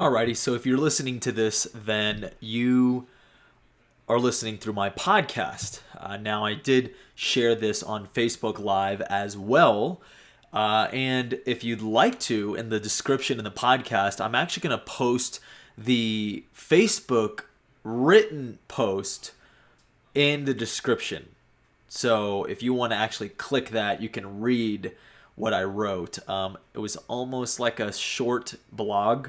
Alrighty, so if you're listening to this, then you are listening through my podcast. Now, I did share this on Facebook Live as well. And if you'd like to, in the description in the podcast, I'm actually going to post the Facebook written post in the description. So if you want to actually click that, you can read what I wrote. It was almost like a short blog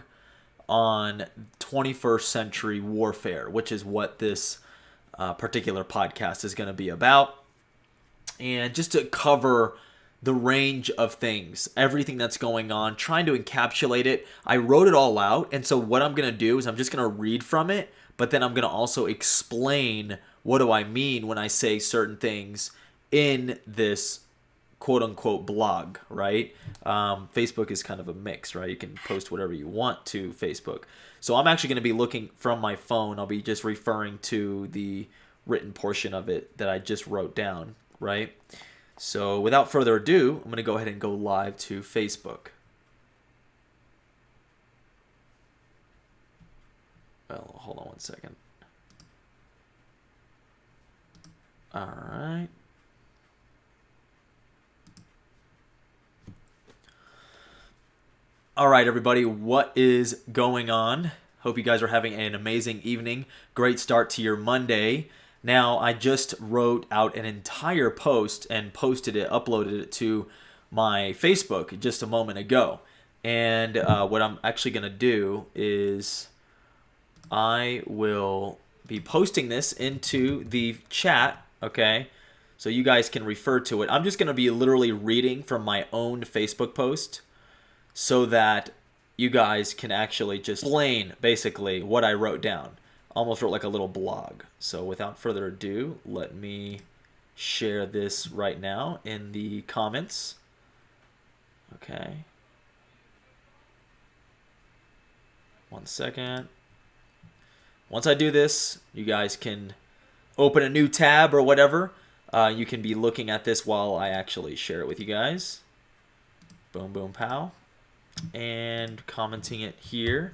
on 21st century warfare, which is what this particular podcast is going to be about. And just to cover the range of things, everything that's going on, trying to encapsulate it. I wrote it all out. And so what I'm going to do is I'm just going to read from it, but then I'm going to also explain what do I mean when I say certain things in this quote-unquote blog, right? Facebook is kind of a mix, right? You can post whatever you want to Facebook. So I'm actually going to be looking from my phone. I'll be just referring to the written portion of it that I just wrote down, right? So without further ado, I'm going to go ahead and go live to Facebook. Well, hold on one second. All right. All right, everybody, what is going on? Hope you guys are having an amazing evening. Great start to your Monday. Now, I just wrote out an entire post and posted it, uploaded it to my Facebook just a moment ago. And what I'm actually going to do is I will be posting this into the chat, okay? So you guys can refer to it. I'm just going to be literally reading from my own Facebook post, so that you guys can actually just explain basically what I wrote down. Almost wrote like a little blog. So without further ado, let me share this right now in the comments. Okay. One second. Once I do this, you guys can open a new tab or whatever. You can be looking at this while I actually share it with you guys. Boom, boom, pow. And commenting it here.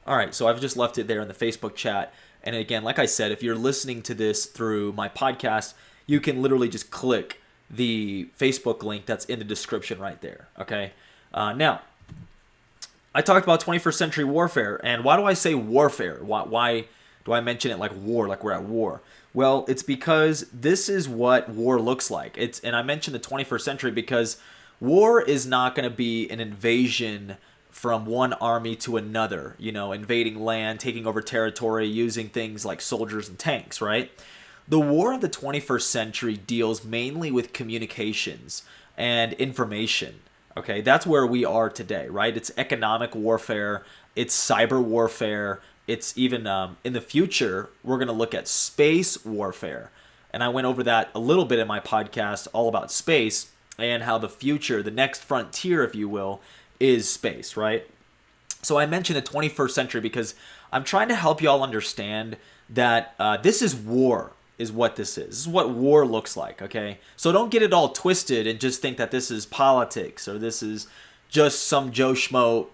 All right, so I've just left it there in the Facebook chat. And again, like I said, if you're listening to this through my podcast, you can literally just click the Facebook link that's in the description right there, okay? Now, I talked about 21st century warfare, and why do I say warfare? Why do I mention it like war, like we're at war? Well, it's because this is what war looks like. And I mentioned the 21st century because war is not going to be an invasion from one army to another, invading land, taking over territory, using things like soldiers and tanks, right? The war of the 21st century deals mainly with communications and information, okay? That's where we are today, right? It's economic warfare, it's cyber warfare, it's even in the future, we're going to look at space warfare. And I went over that a little bit in my podcast all about space, and how the future, the next frontier, if you will, is space, right? So I mentioned the 21st century because I'm trying to help you all understand that this is war, is what this is. This is what war looks like, okay? So don't get it all twisted and just think that this is politics or this is just some Joe Schmo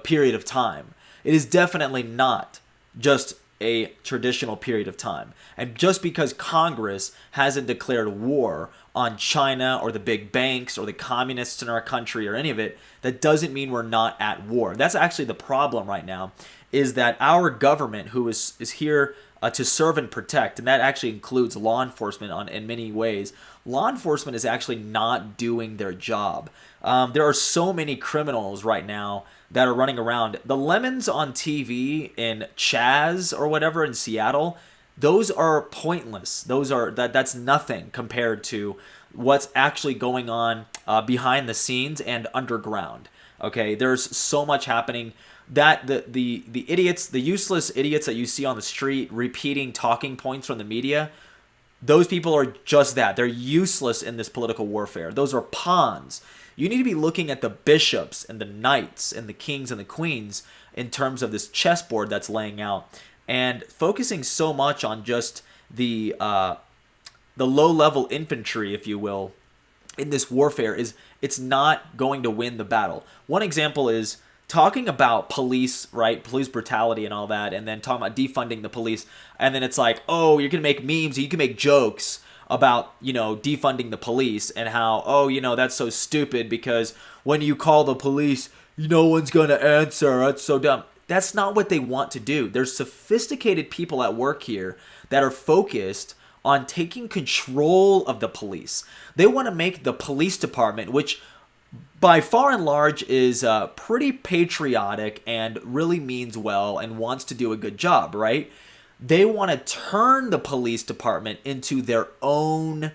period of time. It is definitely not just a traditional period of time. And just because Congress hasn't declared war on China or the big banks or the communists in our country or any of it, that doesn't mean we're not at war. That's actually the problem right now, is that our government, who is here to serve and protect, and that actually includes law enforcement in many ways, law enforcement is actually not doing their job. There are so many criminals right now that are running around. The lemons on TV in Chaz or whatever in Seattle, those are pointless. That's nothing compared to what's actually going on behind the scenes and underground. Okay, there's so much happening that the idiots, the useless idiots that you see on the street repeating talking points from the media, those people are just that. They're useless in this political warfare. Those are pawns. You need to be looking at the bishops and the knights and the kings and the queens in terms of this chessboard that's laying out, and focusing so much on just the low-level infantry, if you will, in this warfare it's not going to win the battle. One example is talking about police, right? Police brutality and all that, and then talking about defunding the police, and then it's like, oh, you're gonna make memes, you can make jokes about, defunding the police and how, oh, that's so stupid because when you call the police, no one's gonna answer. That's so dumb. That's not what they want to do. There's sophisticated people at work here that are focused on taking control of the police. They want to make the police department, which by far and large is pretty patriotic and really means well and wants to do a good job, right? They want to turn the police department into their own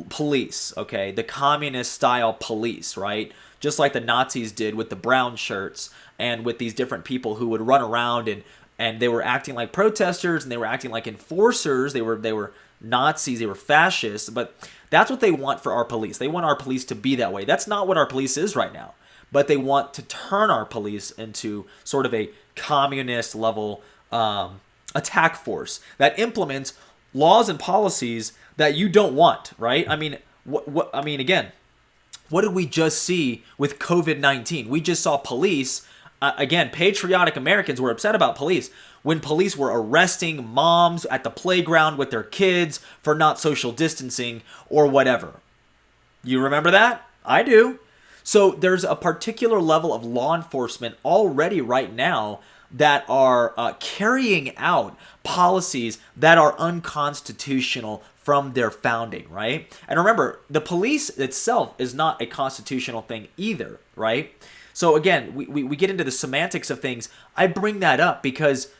police, okay? The communist style police, right? Just like the Nazis did with the brown shirts and with these different people who would run around and they were acting like protesters and they were acting like enforcers. They were Nazis, they were fascists, but that's what they want for our police. They want our police to be that way. That's not what our police is right now, but they want to turn our police into sort of a communist level attack force that implements laws and policies that you don't want, right? I mean, again, what did we just see with COVID-19? We just saw police, again, patriotic Americans were upset about police when police were arresting moms at the playground with their kids for not social distancing or whatever. You remember that? I do. So there's a particular level of law enforcement already right now that are carrying out policies that are unconstitutional from their founding, right? And remember, the police itself is not a constitutional thing either, right? So again, we get into the semantics of things. I bring that up because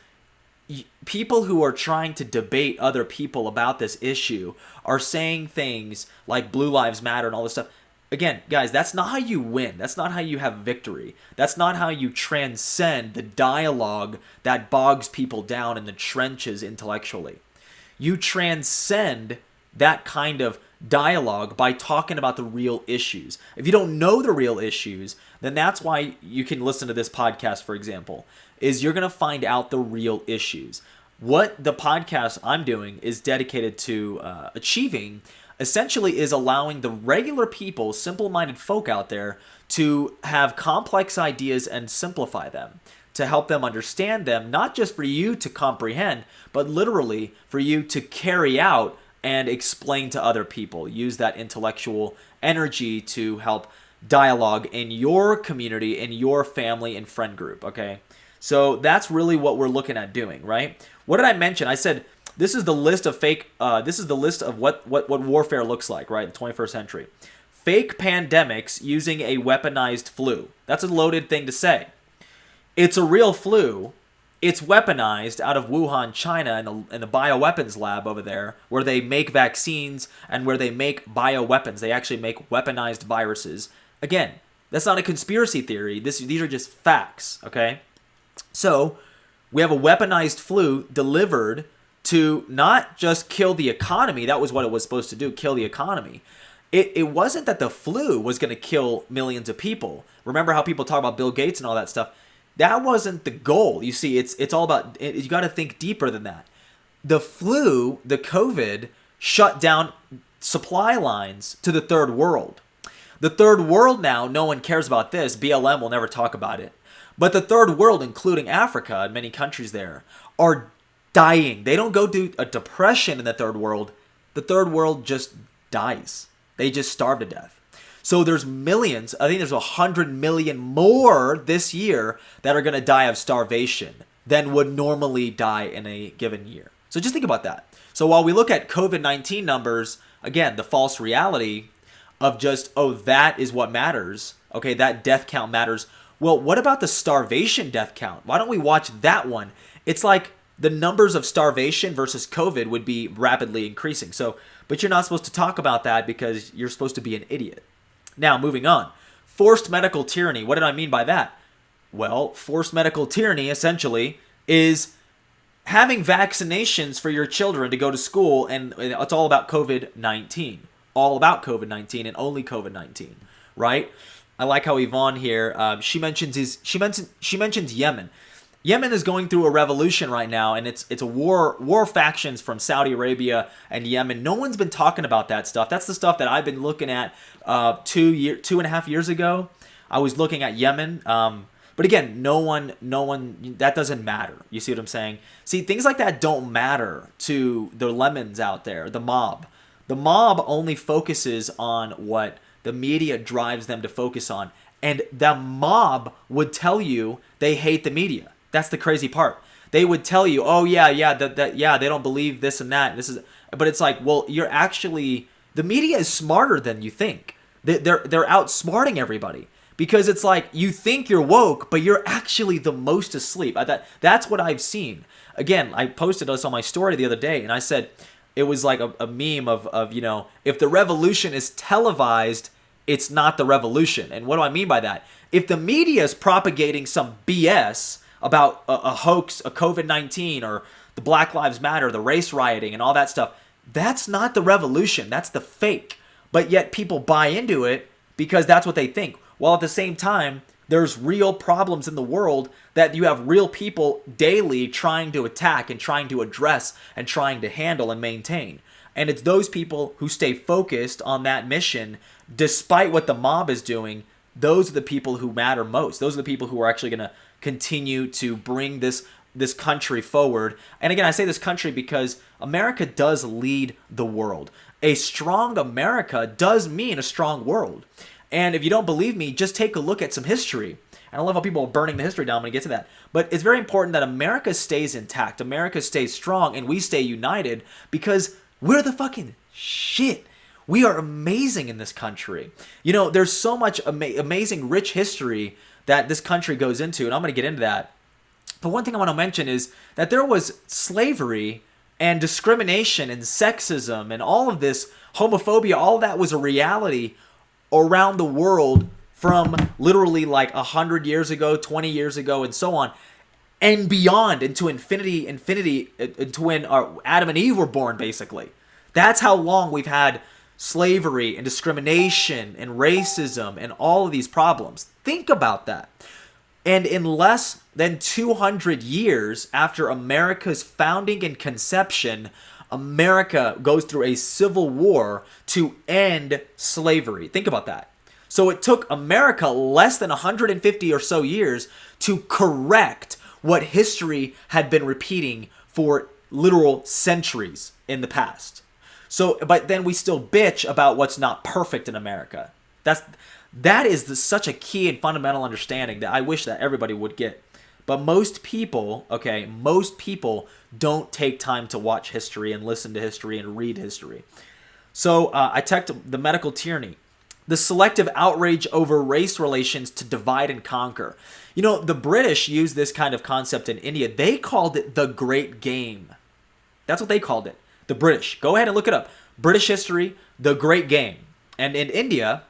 people who are trying to debate other people about this issue are saying things like Blue Lives Matter and all this stuff. Again, guys, that's not how you win. That's not how you have victory. That's not how you transcend the dialogue that bogs people down in the trenches intellectually. You transcend that kind of dialogue by talking about the real issues. If you don't know the real issues, then that's why you can listen to this podcast, for example, is you're going to find out the real issues. What the podcast I'm doing is dedicated to achieving essentially is allowing the regular people, simple-minded folk out there, to have complex ideas and simplify them, to help them understand them, not just for you to comprehend, but literally for you to carry out and explain to other people. Use that intellectual energy to help dialogue in your community, in your family and friend group, okay? So that's really what we're looking at doing, right? What did I mention? I said this is the list of this is the list of what warfare looks like, right, in the 21st century. Fake pandemics using a weaponized flu. That's a loaded thing to say. It's a real flu. It's weaponized out of Wuhan, China, in the bioweapons lab over there, where they make vaccines and where they make bioweapons. They actually make weaponized viruses. Again, that's not a conspiracy theory. These are just facts, okay? So we have a weaponized flu delivered to not just kill the economy. That was what it was supposed to do, kill the economy. It wasn't that the flu was going to kill millions of people. Remember how people talk about Bill Gates and all that stuff? That wasn't the goal. You see, it's all about, you got to think deeper than that. The flu, the COVID, shut down supply lines to the third world. The third world now, no one cares about this. BLM will never talk about it. But the third world, including Africa and many countries there, are dying. They don't go through a depression in the third world. The third world just dies. They just starve to death. So there's millions, I think there's 100 million more this year that are going to die of starvation than would normally die in a given year. So just think about that. So while we look at COVID-19 numbers, again, the false reality of just, oh, that is what matters. Okay, that death count matters. Well, what about the starvation death count? Why don't we watch that one? It's like the numbers of starvation versus COVID would be rapidly increasing. So, but you're not supposed to talk about that because you're supposed to be an idiot. Now, moving on. Forced medical tyranny. What did I mean by that? Well, forced medical tyranny, essentially, is having vaccinations for your children to go to school, and it's all about COVID-19. All about COVID-19 and only COVID-19, right? I like how Yvonne here, she mentions Yemen. Yemen is going through a revolution right now, and it's a war factions from Saudi Arabia and Yemen. No one's been talking about that stuff. That's the stuff that I've been looking at 2.5 years ago. I was looking at Yemen. But again, no one, that doesn't matter. You see what I'm saying? See, things like that don't matter to the lemons out there, the mob. The mob only focuses on what the media drives them to focus on. And the mob would tell you they hate the media. That's the crazy part. They would tell you, oh yeah, they don't believe this and that. This is, but it's like, well, you're actually, the media is smarter than you think. They're outsmarting everybody. Because it's like, you think you're woke, but you're actually the most asleep. That's what I've seen. Again, I posted this on my story the other day, and I said, it was like a meme of, you know, if the revolution is televised, it's not the revolution. And what do I mean by that? If the media is propagating some BS about a hoax, a COVID-19, or the Black Lives Matter, the race rioting, and all that stuff, that's not the revolution. That's the fake. But yet people buy into it because that's what they think. While at the same time, there's real problems in the world that you have real people daily trying to attack and trying to address and trying to handle and maintain. And it's those people who stay focused on that mission, despite what the mob is doing. Those are the people who matter most. Those are the people who are actually going to continue to bring this country forward. And again, I say this country because America does lead the world. A strong America does mean a strong world. And if you don't believe me, just take a look at some history. And I love how people are burning the history down when we get to that. But it's very important that America stays intact. America stays strong and we stay united because we're the fucking shit. We are amazing in this country. You know, there's so much amazing, rich history that this country goes into. And I'm going to get into that. But one thing I want to mention is that there was slavery and discrimination and sexism and all of this homophobia. All of that was a reality around the world from literally like 100 years ago, 20 years ago, and so on, and beyond into infinity, into when Adam and Eve were born, basically. That's how long we've had slavery and discrimination and racism and all of these problems. Think about that. And in less than 200 years after America's founding and conception, America goes through a civil war to end slavery. Think about that. So it took America less than 150 or so years to correct what history had been repeating for literal centuries in the past. So, but then we still bitch about what's not perfect in America. That is such a key and fundamental understanding that I wish that everybody would get. But most people don't take time to watch history and listen to history and read history. So I checked the medical tyranny, the selective outrage over race relations to divide and conquer. You know, the British used this kind of concept in India. They called it the Great Game. That's what they called it. The British. Go ahead and look it up. British history, the Great Game. And in India,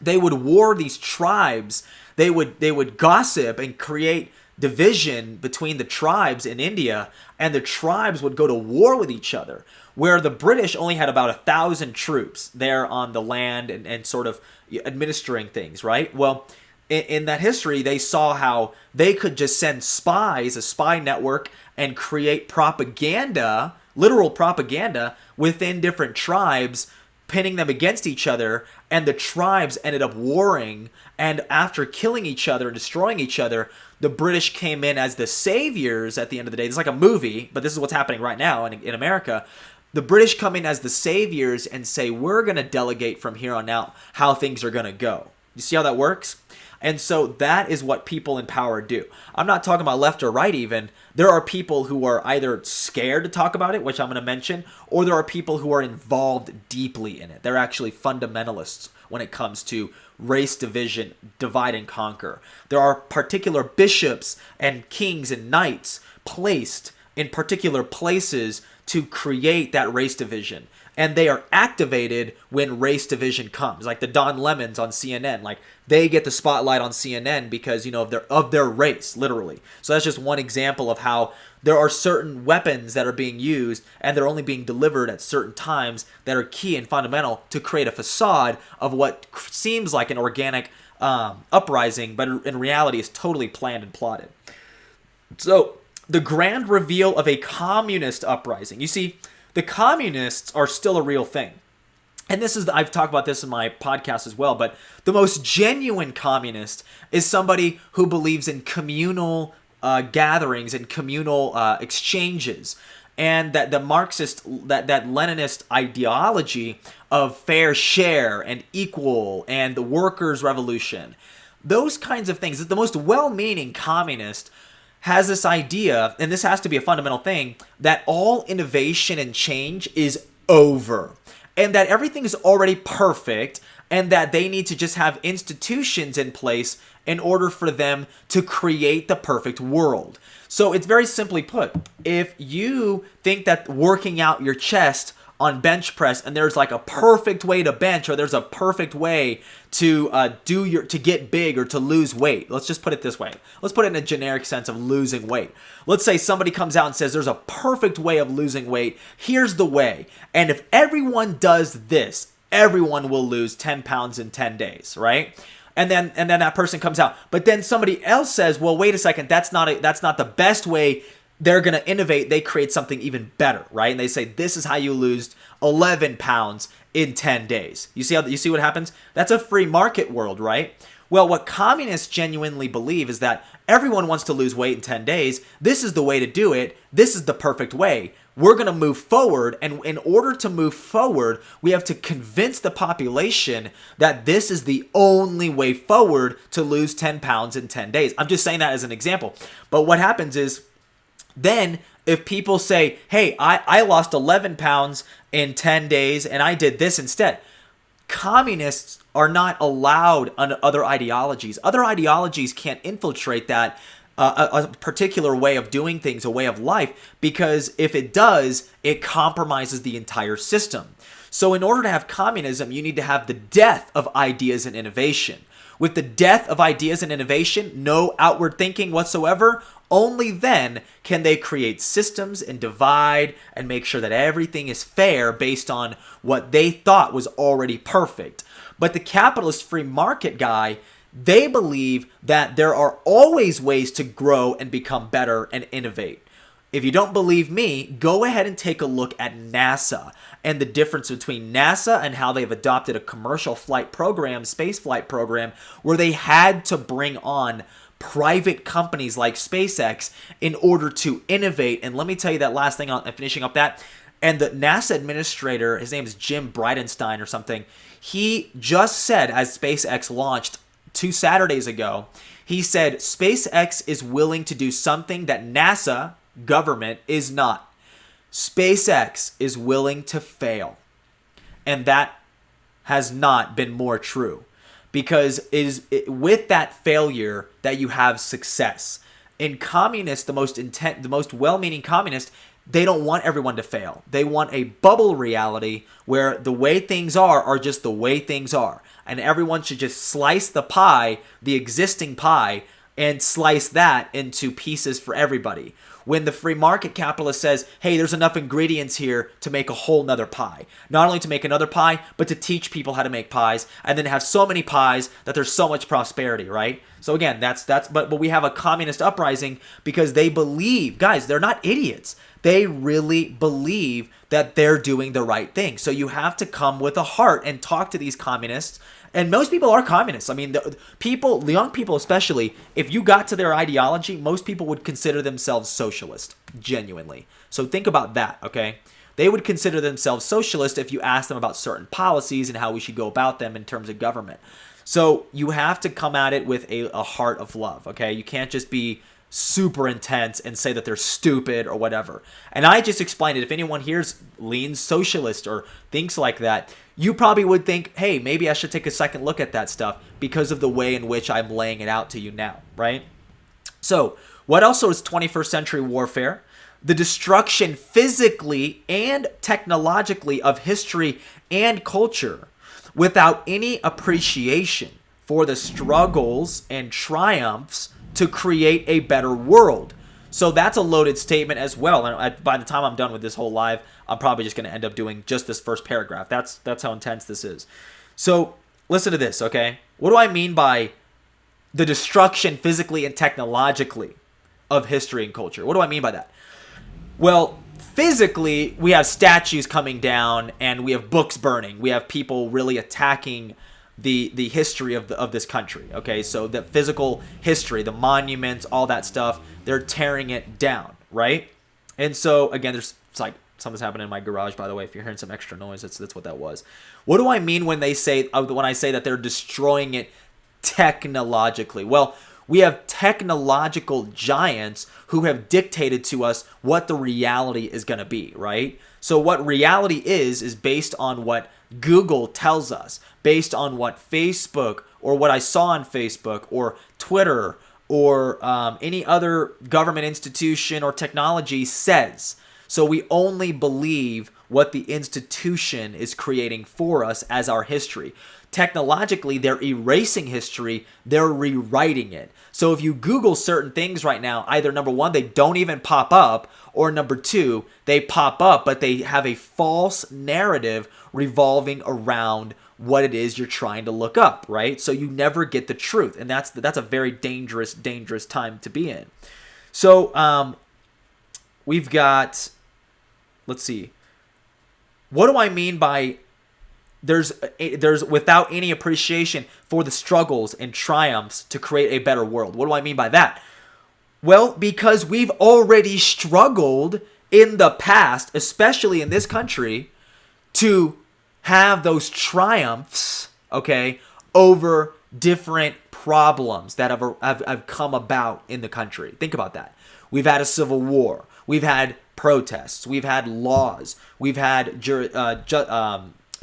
they would war these tribes. They would gossip and create division between the tribes in India, and the tribes would go to war with each other, where the British only had about 1,000 troops there on the land and sort of administering things, right? Well, in that history, they saw how they could just send spies, a spy network, and create propaganda, literal propaganda, within different tribes, pinning them against each other, and the tribes ended up warring, and after killing each other and destroying each other, the British came in as the saviors at the end of the day. It's like a movie, but this is what's happening right now in America. The British come in as the saviors and say, we're going to delegate from here on out how things are going to go. You see how that works? And so that is what people in power do. I'm not talking about left or right even. There are people who are either scared to talk about it, which I'm going to mention, or there are people who are involved deeply in it. They're actually fundamentalists when it comes to race division, divide and conquer. There are particular bishops and kings and knights placed in particular places to create that race division. And they are activated when race division comes. Like the Don Lemons on CNN. Like they get the spotlight on CNN because, you know, of their race, literally. So that's just one example of how there are certain weapons that are being used and they're only being delivered at certain times that are key and fundamental to create a facade of what seems like an organic uprising, but in reality is totally planned and plotted. So the grand reveal of a communist uprising. You see, the communists are still a real thing. and this is, I've talked about this in my podcast as well, but the most genuine communist is somebody who believes in communal gatherings and communal exchanges, and that the Marxist, that Leninist ideology of fair share and equal and the workers' revolution, those kinds of things. The most well-meaning communist has this idea, and this has to be a fundamental thing, that all innovation and change is over, and that everything is already perfect, and that they need to just have institutions in place in order for them to create the perfect world. So it's very simply put, if you think that working out your chest on bench press and there's like a perfect way to bench, or there's a perfect way to to get big or to lose weight. Let's just put it this way. Let's put it in a generic sense of losing weight. Let's say somebody comes out and says there's a perfect way of losing weight. Here's the way. And if everyone does this, everyone will lose 10 pounds in 10 days, right? And then that person comes out. But then somebody else says, well, wait a second, that's not the best way. They're going to innovate. They create something even better, right? And they say, this is how you lose 11 pounds in 10 days. You see what happens? That's a free market world, right? Well, what communists genuinely believe is that everyone wants to lose weight in 10 days. This is the way to do it. This is the perfect way. We're going to move forward. And in order to move forward, we have to convince the population that this is the only way forward to lose 10 pounds in 10 days. I'm just saying that as an example. But what happens is, then if people say, hey, I lost 11 pounds in 10 days and I did this instead, communists are not allowed on other ideologies. Other ideologies can't infiltrate that, a particular way of doing things, a way of life, because if it does, it compromises the entire system. So in order to have communism, you need to have the death of ideas and innovation. With the death of ideas and innovation, no outward thinking whatsoever, only then can they create systems and divide and make sure that everything is fair based on what they thought was already perfect. But the capitalist free market guy, they believe that there are always ways to grow and become better and innovate. If you don't believe me, go ahead and take a look at NASA and the difference between NASA and how they've adopted a commercial flight program, space flight program, where they had to bring on private companies like SpaceX in order to innovate. And let me tell you that last thing, I'm finishing up that. And the NASA administrator, his name is Jim Bridenstine or something, he just said, as SpaceX launched 2 Saturdays ago, he said SpaceX is willing to do something that NASA, government, is not. SpaceX is willing to fail. And that has not been more true. Because with that failure that you have success. In communists, the most well-meaning communists, they don't want everyone to fail. They want a bubble reality where the way things are just the way things are. And everyone should just slice the pie, the existing pie, and slice that into pieces for everybody. When the free market capitalist says, hey, there's enough ingredients here to make a whole nother pie. Not only to make another pie, but to teach people how to make pies, and then have so many pies that there's so much prosperity, right? So again, but we have a communist uprising because they believe, guys, they're not idiots. They really believe that they're doing the right thing. So you have to come with a heart and talk to these communists. And most people are communists. I mean, the young people especially, if you got to their ideology, most people would consider themselves socialist, genuinely. So think about that, okay? They would consider themselves socialist if you ask them about certain policies and how we should go about them in terms of government. So you have to come at it with a heart of love, okay? You can't just be super intense and say that they're stupid or whatever. And I just explained it. If anyone here leans socialist or thinks like that, you probably would think, hey, maybe I should take a second look at that stuff because of the way in which I'm laying it out to you now, right? So what also is 21st century warfare? The destruction physically and technologically of history and culture without any appreciation for the struggles and triumphs to create a better world. So that's a loaded statement as well. And by the time I'm done with this whole live, I'm probably just going to end up doing just this first paragraph. That's how intense this is. So listen to this, okay? What do I mean by the destruction physically and technologically of history and culture? What do I mean by that? Well, physically, we have statues coming down, and we have books burning. We have people really attacking the history of this country. Okay, so the physical history, the monuments, all that stuff, they're tearing it down, right? And so again, it's like something's happening in my garage. By the way, if you're hearing some extra noise, that's what that was. What do I mean when I say that they're destroying it technologically? Well, we have technological giants who have dictated to us what the reality is going to be, right? So what reality is based on what Google tells us, based on what Facebook or what I saw on Facebook or Twitter or any other government institution or technology says. So we only believe what the institution is creating for us as our history. Technologically, they're erasing history, they're rewriting it. So if you Google certain things right now, either number one, they don't even pop up, or number two, they pop up, but they have a false narrative revolving around what it is you're trying to look up, right? So you never get the truth, and that's a very dangerous time to be in. So we've got, let's see, what do I mean by there's without any appreciation for the struggles and triumphs to create a better world? What do I mean by that? Well, because we've already struggled in the past, especially in this country, to have those triumphs, okay, over different problems that have come about in the country. Think about that. We've had a civil war. We've had protests. We've had laws. We've had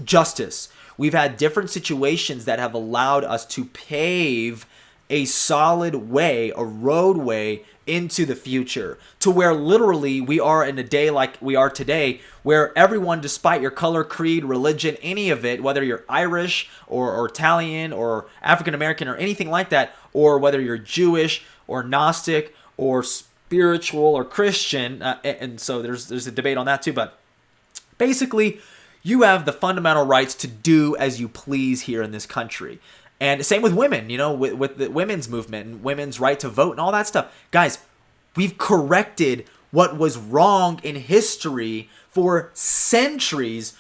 justice. We've had different situations that have allowed us to pave a solid way, a roadway into the future, to where literally we are in a day like we are today, where everyone, despite your color, creed, religion, any of it, whether you're Irish or Italian or African American or anything like that, or whether you're Jewish or Gnostic or spiritual or Christian, and so there's a debate on that too, but basically you have the fundamental rights to do as you please here in this country. And same with women, with the women's movement and women's right to vote and all that stuff. Guys, we've corrected what was wrong in history for centuries.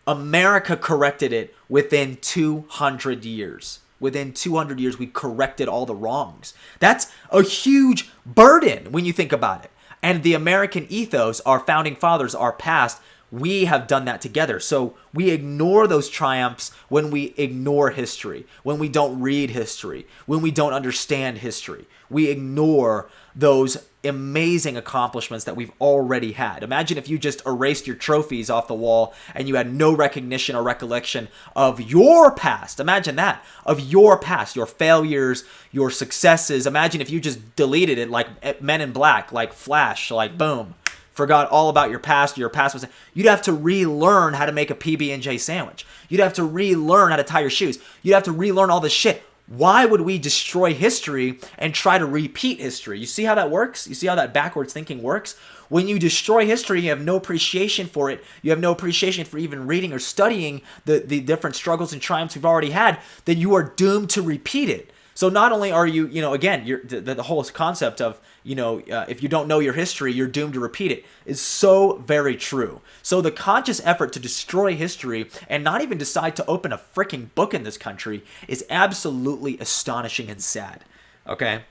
America corrected it within 200 years. Within 200 years, we corrected all the wrongs. That's a huge burden when you think about it. And the American ethos, our founding fathers, our past, we have done that together. So we ignore those triumphs when we ignore history, when we don't read history, when we don't understand history. We ignore those amazing accomplishments that we've already had. Imagine if you just erased your trophies off the wall and you had no recognition or recollection of your past. Imagine that, of your past, your failures, your successes. Imagine if you just deleted it like Men in Black, like Flash, like boom. Forgot all about your past. Your past was. You'd have to relearn how to make a PB&J sandwich. You'd have to relearn how to tie your shoes. You'd have to relearn all this shit. Why would we destroy history and try to repeat history? You see how that works? You see how that backwards thinking works? When you destroy history, you have no appreciation for it. You have no appreciation for even reading or studying the different struggles and triumphs we've already had. Then you are doomed to repeat it. So not only are you, again, the whole concept of, if you don't know your history, you're doomed to repeat it is so very true. So the conscious effort to destroy history and not even decide to open a freaking book in this country is absolutely astonishing and sad. Okay?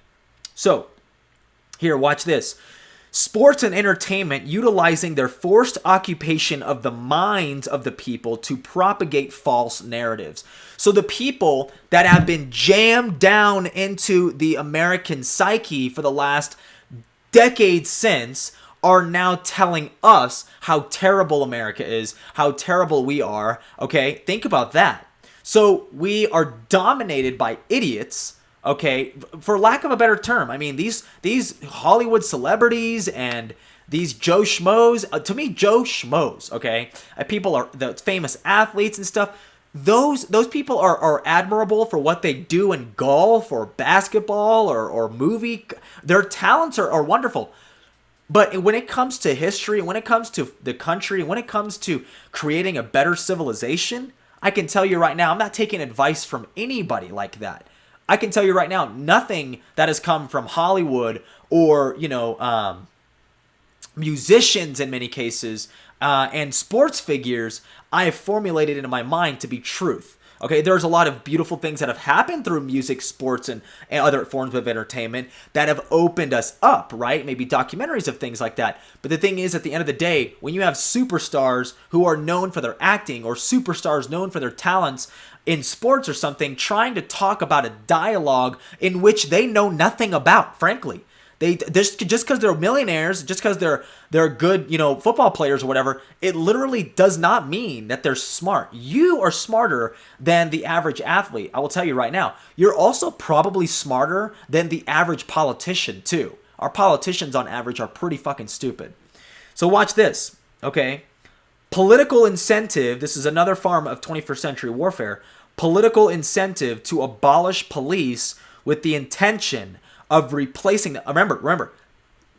So, here, watch this. Sports and entertainment utilizing their forced occupation of the minds of the people to propagate false narratives. So the people that have been jammed down into the American psyche for the last decade since are now telling us how terrible America is, how terrible we are. Okay, think about that. So we are dominated by idiots. Okay, for lack of a better term, I mean, these Hollywood celebrities and these Joe Schmoes, to me, Joe Schmoes, okay? People are the famous athletes and stuff. Those people are admirable for what they do in golf or basketball or movie. Their talents are wonderful. But when it comes to history, when it comes to the country, when it comes to creating a better civilization, I can tell you right now, I'm not taking advice from anybody like that. I can tell you right now, nothing that has come from Hollywood or, musicians in many cases, and sports figures, I have formulated into my mind to be truth. Okay, there's a lot of beautiful things that have happened through music, sports, and other forms of entertainment that have opened us up, right? Maybe documentaries of things like that. But the thing is, at the end of the day, when you have superstars who are known for their acting or superstars known for their talents in sports or something, trying to talk about a dialogue in which they know nothing about, frankly. They just because they're millionaires, just because they're good, football players or whatever, it literally does not mean that they're smart. You are smarter than the average athlete. I will tell you right now. You're also probably smarter than the average politician too. Our politicians on average are pretty fucking stupid. So watch this, okay? Political incentive, this is another form of 21st century warfare. Political incentive to abolish police with the intention of replacing them. Remember,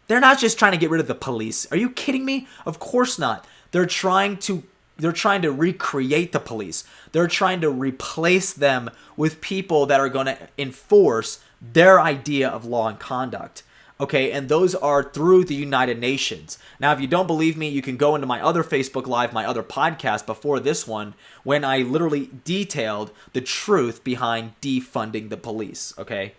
they're not just trying to get rid of the police. Are you kidding me? Of course not. They're trying to recreate the police. They're trying to replace them with people that are going to enforce their idea of law and conduct. Okay, and those are through the United Nations. Now, if you don't believe me, you can go into my other Facebook Live, my other podcast before this one, when I literally detailed the truth behind defunding the police, okay?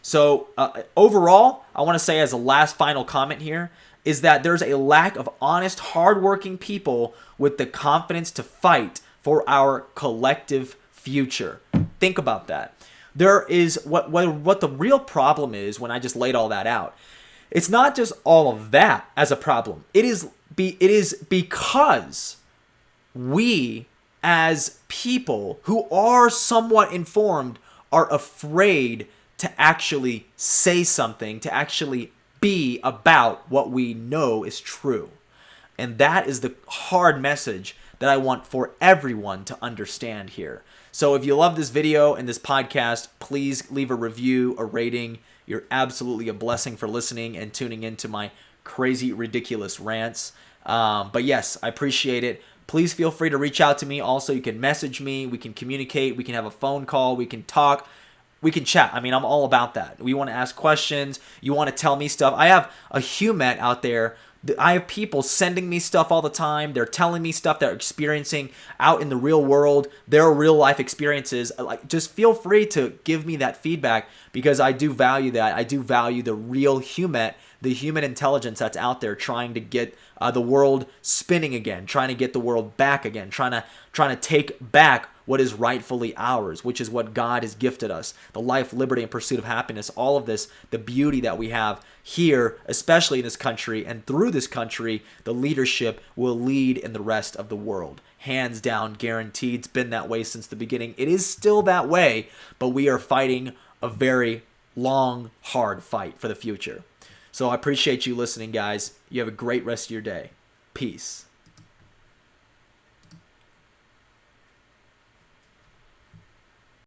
So overall, I want to say as a last final comment here is that there's a lack of honest, hardworking people with the confidence to fight for our collective future. Think about that. There is what the real problem is when I just laid all that out. It's not just all of that as a problem. It is because we as people who are somewhat informed are afraid to actually say something, to actually be about what we know is true. And that is the hard message that I want for everyone to understand here. So if you love this video and this podcast, please leave a review, a rating. You're absolutely a blessing for listening and tuning into my crazy, ridiculous rants. But yes, I appreciate it. Please feel free to reach out to me. Also, you can message me. We can communicate. We can have a phone call. We can talk. We can chat. I mean, I'm all about that. We want to ask questions. You want to tell me stuff. I have a humet out there. I have people sending me stuff all the time. They're telling me stuff they're experiencing out in the real world, their real life experiences. Like, just feel free to give me that feedback because I do value that. I do value the real humet, the human intelligence that's out there trying to get the world spinning again, trying to get the world back again, trying to take back what is rightfully ours, which is what God has gifted us. The life, liberty, and pursuit of happiness, all of this, the beauty that we have here, especially in this country, and through this country, the leadership will lead in the rest of the world. Hands down, guaranteed. It's been that way since the beginning. It is still that way, but we are fighting a very long, hard fight for the future. So I appreciate you listening, guys. You have a great rest of your day. Peace.